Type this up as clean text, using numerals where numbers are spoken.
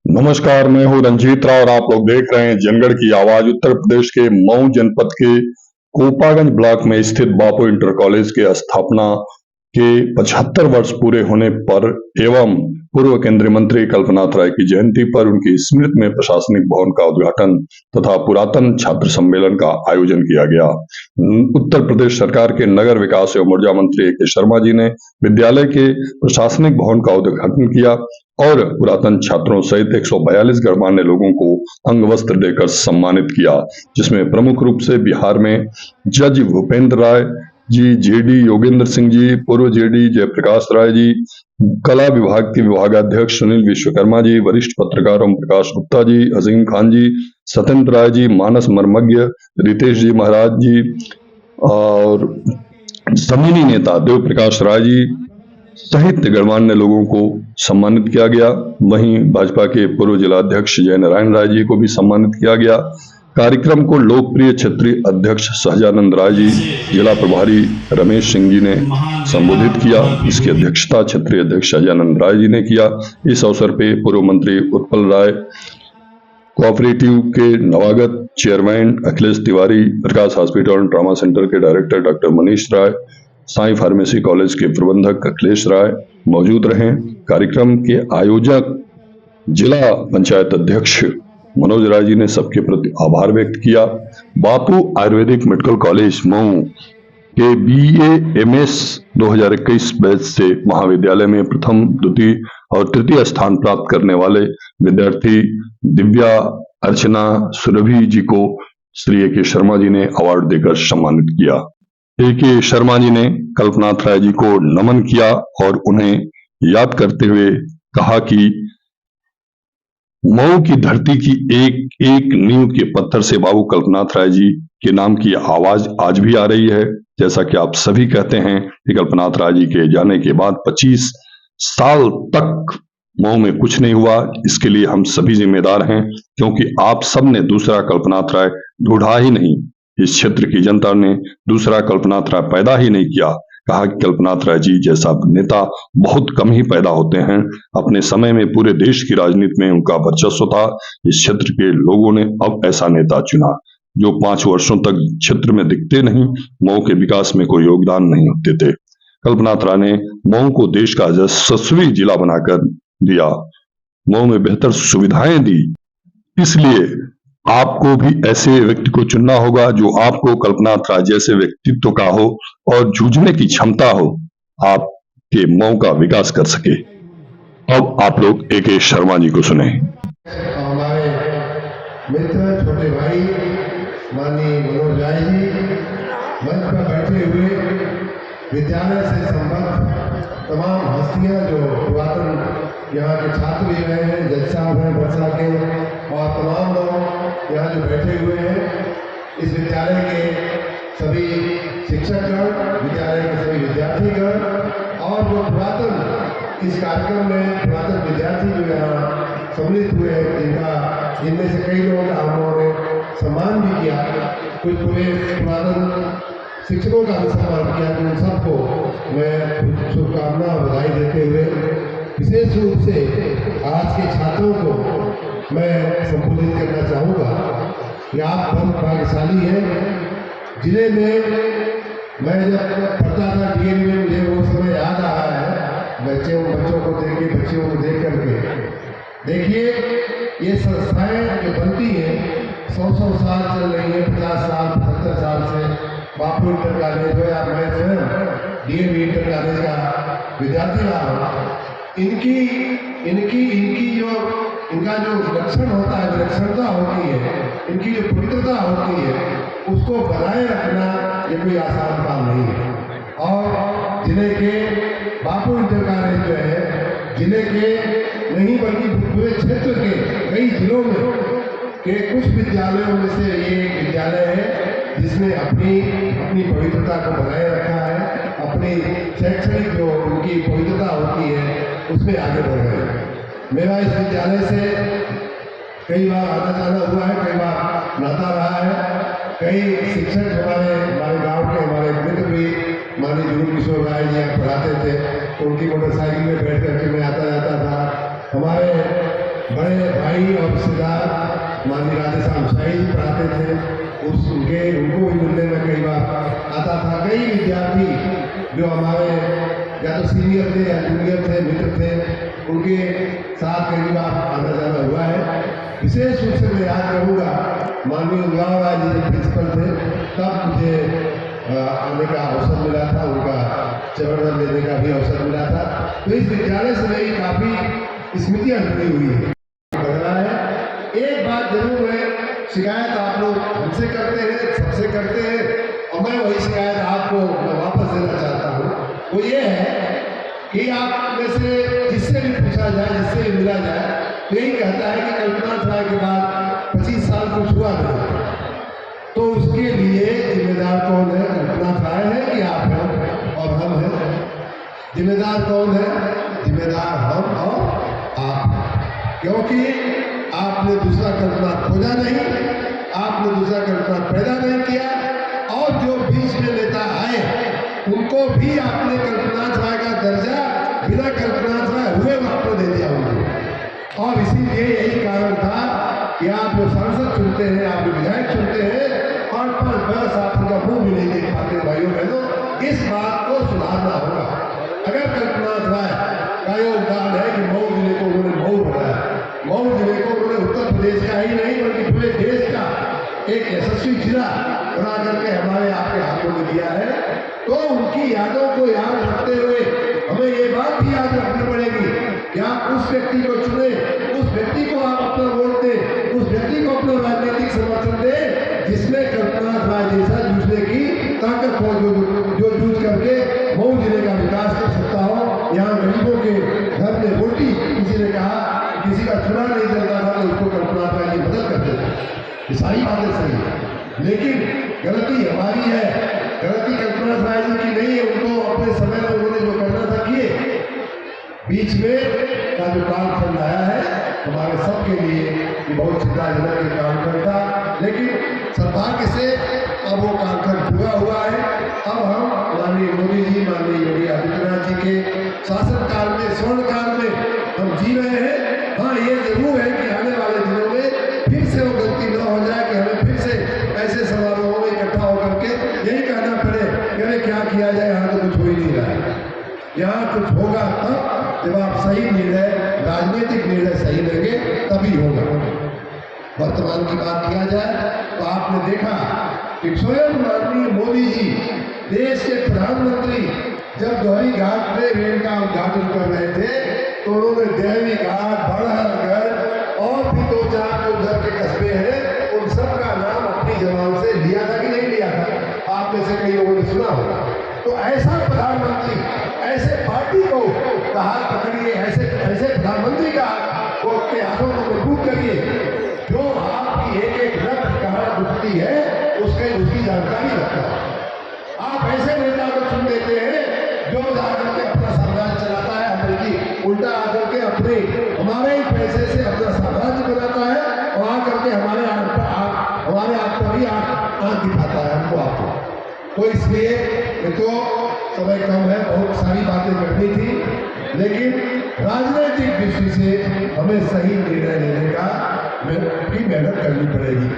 नमस्कार, मैं हूँ रंजीत राव और आप लोग देख रहे हैं जनगढ़ की आवाज। उत्तर प्रदेश के मऊ जनपद के कोपागंज ब्लॉक में स्थित बापू इंटर कॉलेज के स्थापना के 75 वर्ष पूरे होने पर एवं पूर्व केंद्रीय मंत्री कल्पनाथ राय की जयंती पर उनकी स्मृति में प्रशासनिक भवन का उद्घाटन तथा पुरातन छात्र सम्मेलन का आयोजन किया गया। उत्तर प्रदेश सरकार के नगर विकास एवं ऊर्जा मंत्री ए.के. शर्मा जी ने विद्यालय के प्रशासनिक भवन का उद्घाटन किया और पुरातन छात्रों सहित 142 गणमान्य लोगों को अंग वस्त्र देकर सम्मानित किया, जिसमें प्रमुख रूप से बिहार में जज भूपेंद्र राय जी, जेडी योगेंद्र सिंह जी, पूर्व जेडी जयप्रकाश राय जी, कला विभाग के विभागाध्यक्ष सुनील विश्वकर्मा जी, वरिष्ठ पत्रकार ओम प्रकाश गुप्ता जी, अजीम खान जी, सत्येंद्र राय जी, मानस मर्मज्ञ रितेश जी महाराज जी और जमीनी नेता देव प्रकाश राय जी सहित गणमान्य लोगों को सम्मानित किया गया। वहीं भाजपा के पूर्व जिलाध्यक्ष जय नारायण राय जी को भी सम्मानित किया गया। कार्यक्रम को लोकप्रिय क्षेत्रीय अध्यक्ष सहजानंद राय जी, जिला प्रभारी रमेश सिंह जी ने संबोधित किया। इसकी अध्यक्षता क्षेत्रीय अध्यक्ष सहजानंद राय जी ने किया। इस अवसर पर पूर्व मंत्री उत्पल राय, कोऑपरेटिव के नवागत chairman Akhilesh Tiwari, Prakash hospital and trauma centre के director doctor Manish Rai, Sai pharmacy college के प्रबंधक अखिलेश राय मौजूद रहे। कार्यक्रम के आयोजक जिला पंचायत अध्यक्ष मनोज राय जी ने सबके प्रति आभार व्यक्त किया। बापू आयुर्वेदिक मेडिकल कॉलेज मऊ के BA MS 2021 बैच से महाविद्यालय में प्रथम, द्वितीय और तृतीय स्थान प्राप्त करने वाले विद्यार्थी दिव्या अर्चना सुरभि जी को श्री A.K. शर्मा जी ने अवार्ड देकर सम्मानित किया। A.K. शर्मा जी ने कल्पनाथ राय जी को नमन किया और उन्हें याद करते हुए कहा कि मऊ की धरती की एक एक नींव के पत्थर से बाबू कल्पनाथ राय जी के नाम की आवाज आज भी आ रही है। जैसा कि आप सभी कहते हैं कि कल्पनाथ राय जी के जाने के बाद 25 साल तक मऊ में कुछ नहीं हुआ। इसके लिए हम सभी जिम्मेदार हैं, क्योंकि आप सब ने दूसरा कल्पनाथ राय ढूंढा ही नहीं। इस क्षेत्र की जनता ने दूसरा कल्पनाथ राय पैदा ही नहीं किया। कहा कि कल्पनाथ राय जी जैसा नेता बहुत कम ही पैदा होते हैं। अपने समय में पूरे देश की राजनीति में उनका वर्चस्व था। इस क्षेत्र के लोगों ने अब ऐसा नेता चुना जो 5 वर्षों तक क्षेत्र में दिखते नहीं, मऊ के विकास में कोई योगदान नहीं होते थे। कल्पनाथ राय ने मऊ को देश का यशस्वी जिला बनाकर दिया, मऊ में बेहतर सुविधाएं दी। इसलिए आपको भी ऐसे व्यक्ति को चुनना होगा जो आपको कल्पनाथ राय जैसे व्यक्तित्व का हो और जूझने की क्षमता हो, आपके मऊ का विकास कर सके। अब आप लोग A.K. शर्मा जी को सुने। हमारे मित्र छोटे भाई माननीय मनोज राय जी, मंच पर बैठे हुए विद्यालय से संबद्ध तमाम हस्तियां जो पुरातन यहाँ के छात्र भी रहे हैं, जज साहब हैं बरसा के, और तमाम लोग यहाँ जो बैठे हुए हैं, इस विद्यालय के सभी शिक्षकगण, विद्यालय के सभी विद्यार्थीगण और जो पुरातन इस कार्यक्रम में पुरातन विद्यार्थी जो यहाँ सम्मिलित हुए हैं, जिनमें से कई लोगों का हम लोगों ने सम्मान भी किया, कुछ पूरे पुरातन शिक्षकों का भी सम्मान किया। तो उन सबको मैं शुभकामना और बधाई देते हुए विशेष रूप से आज के छात्रों को मैं संबोधित करना चाहूँगा कि आप बहुत भाग्यशाली हैं। जिले में मैं जब पढ़ता था DAV में, मुझे वो समय याद आ रहा है, बच्चों को देख के, बच्चियों को देख करके। देखिए, ये संस्थाएं जो बनती हैं 100 साल चल रही है, 50 साल 75 साल से। बापू इंटर कॉलेज हो या मैं स्वयं DAV इंटर कॉलेज का विद्यार्थी रहा हूँ, इनका जो लक्षण होता है, विलक्षणता होती है, इनकी जो पवित्रता होती है, उसको बनाए रखना ये कोई आसान काम नहीं है। और जिले के बापू इंटर कॉलेज जो है, जिले के नहीं बल्कि पूरे क्षेत्र के कई जिलों में के कुछ विद्यालयों में से ये एक विद्यालय है जिसने अपनी पवित्रता को बनाए रखा है, अपनी शैक्षणिक जो उनकी पवित्रता होती है उसमें आगे बढ़ रहे हैं। मेरा इस विद्यालय से कई बार आना जाना हुआ है, कई बार नाता रहा है। कई शिक्षक हमारे गांव के हमारे मित्र भी माननीय जुगल किशोर राय जी यहाँ पढ़ाते थे, तो उनकी मोटरसाइकिल में बैठ करके मैं आता जाता था। हमारे बड़े भाई और रिश्तेदार माननीय राधेश्याम शाही जी पढ़ाते थे, उनको भी मिलने में कई बार आता था। कई विद्यार्थी जो हमारे या तो सीनियर थे या जूनियर थे, मित्र थे, उनके साथ कई बार आना जाना हुआ है। विशेष रूप से मैं याद करूँगा माननीय उल्लाराय जी जब प्रिंसिपल थे तब मुझे आने का अवसर मिला था, उनका चरण लेने का भी अवसर मिला था। तो इस विद्यालय से मेरी काफ़ी स्मृतियाँ जुड़ी हुई है। लग रहा है एक बात जरूर है, शिकायत आप लोग हमसे करते हैं, सबसे करते हैं, और मैं वही शिकायत आपको मैं वापस देना चाहता हूँ। वो ये है कि आप में से जिससे भी पूछा जाए, जिससे भी मिला जाए, तो यही कहता है कि कल्पना चावला के बाद 25 साल कुछ हुआ नहीं। तो उसके लिए जिम्मेदार कौन है? कल्पना चावला है कि आप हैं और हम हैं? जिम्मेदार कौन है? जिम्मेदार हम और आप हैं। क्योंकि आपने दूसरा कल्पना खोजा नहीं, आपने दूसरा कल्पना पैदा नहीं किया, और जो बीच में नेता आए उनको भी आपने कल्पना चावला का दर्जा बिना कल्पना चावला हुए आपको दे दिया उनको। और इसीलिए यही कारण था कि आप जो सांसद चुनते हैं, आप जो विधायक चुनते हैं, 5-5 वर्ष आप उनका मुंह भी नहीं देख पाते। भाइयों बहनों, इस बात को सुधारना होगा। अगर कल्पना चावला का योगदान है कि मऊ जिले को उन्होंने मऊ बनाया, मऊ जिले को उन्होंने उत्तर प्रदेश का ही नहीं बल्कि पूरे देश का एक यशस्वी जिला बना करके हमारे आपके हाथों में दिया है, तो उनकी यादों को याद रखते हुए हमें ये बात भी याद रखनी पड़ेगी कि आप उस व्यक्ति को चुने, उस व्यक्ति को आप अपना वोट दें, उस व्यक्ति को अपना राजनीतिक समर्थन दें जिसमें कल्पना चावला जैसा जूझने की ताकत हो, जो जूझ करके मऊ जिले का विकास कर सकता हो। यहाँ गरीबों के घर में रोटी, किसी ने कहा किसी का चुनाव नहीं चलता था तो उसको कल्पना चावला की मदद करते थे। ये सारी बातें सही है, लेकिन गलती हमारी है, गलती कल्पना चावला जी की नहीं है। उनको अपने समय में उन्होंने जो करना था किए। बीच में का जो कालखंड आया है हमारे सबके लिए ये बहुत चिंताजनक एक कालखंड था, लेकिन सौभाग्य से अब वो कालखंड पूरा हुआ है। अब हम माननीय मोदी जी, माननीय योगी आदित्यनाथ जी के शासनकाल में, स्वर्णकाल में हम जी रहे हैं। हाँ, ये जरूर है कि आने वाले दिनों में फिर से वो गलती न हो जाए कि हमें फिर से ऐसे समारोहों में इकट्ठा होकर के यही कहना पड़े कि अरे क्या किया जाए, यहाँ तो कुछ हो ही नहीं रहा है। यहाँ कुछ होगा तब जब आप सही निर्णय, राजनीतिक निर्णय सही लेंगे, तभी होगा। वर्तमान की बात किया जाए तो आपने देखा कि स्वयं माननीय मोदी जी, देश के प्रधानमंत्री, जब दोहरी घाट पे रेल का उद्घाटन कर रहे थे तो उन्होंने देहरी घाट, बड़हरगढ़ और भी 2-4 उधर के कस्बे हैं, उन सब का नाम अपनी जबान से लिया था कि नहीं लिया था? आप में से कई लोगों ने सुना होगा। तो ऐसा प्रधानमंत्री, ऐसे पार्टी को हाथ पकड़िए, ऐसे प्रधानमंत्री का को के हाथों को मजबूत करिए जो आपकी एक रथ कहाँ दुखती है उसकी जानकारी रखता है। आप ऐसे नेता को चुन देते हैं जो जाकर के अपना साम्राज्य चलाता है, अमेरिकी उल्टा आकर के अपने हमारे ही पैसे से अपना साम्राज्य बनाता है और आकर के हमारे आप पर ही आंख दिखाता है हमको, आपको। तो इसलिए तो समय कम है, बहुत सारी बातें करनी थी, लेकिन राजनीतिक दृष्टि से हमें सही निर्णय लेने का की मेहनत करनी पड़ेगी।